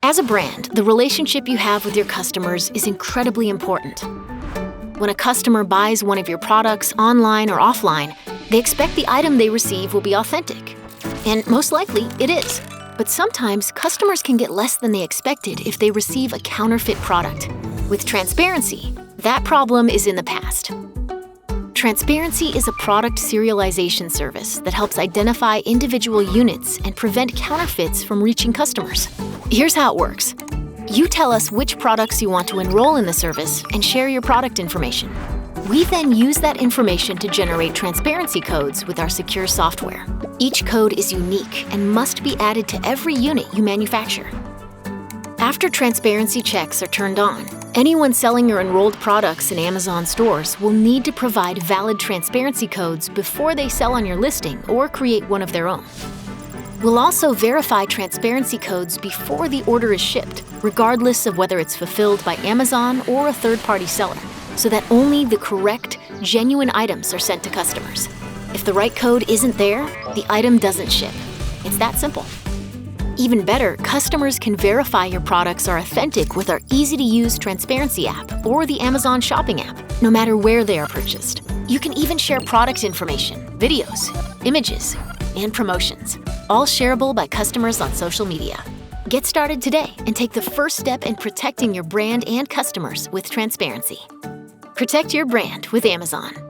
As a brand, the relationship you have with your customers is incredibly important. When a customer buys one of your products online or offline, they expect the item they receive will be authentic. And most likely, it is. But sometimes, customers can get less than they expected if they receive a counterfeit product. With Transparency, that problem is in the past. Transparency is a product serialization service that helps identify individual units and prevent counterfeits from reaching customers. Here's how it works. You tell us which products you want to enroll in the service and share your product information. We then use that information to generate transparency codes with our secure software. Each code is unique and must be added to every unit you manufacture. After transparency checks are turned on, anyone selling your enrolled products in Amazon stores will need to provide valid transparency codes before they sell on your listing or create one of their own. We'll also verify transparency codes before the order is shipped, regardless of whether it's fulfilled by Amazon or a third-party seller, so that only the correct, genuine items are sent to customers. If the right code isn't there, the item doesn't ship. It's that simple. Even better, customers can verify your products are authentic with our easy-to-use Transparency app or the Amazon Shopping app, no matter where they are purchased. You can even share product information, videos, images, and promotions, all shareable by customers on social media. Get started today and take the first step in protecting your brand and customers with Transparency. Protect your brand with Amazon.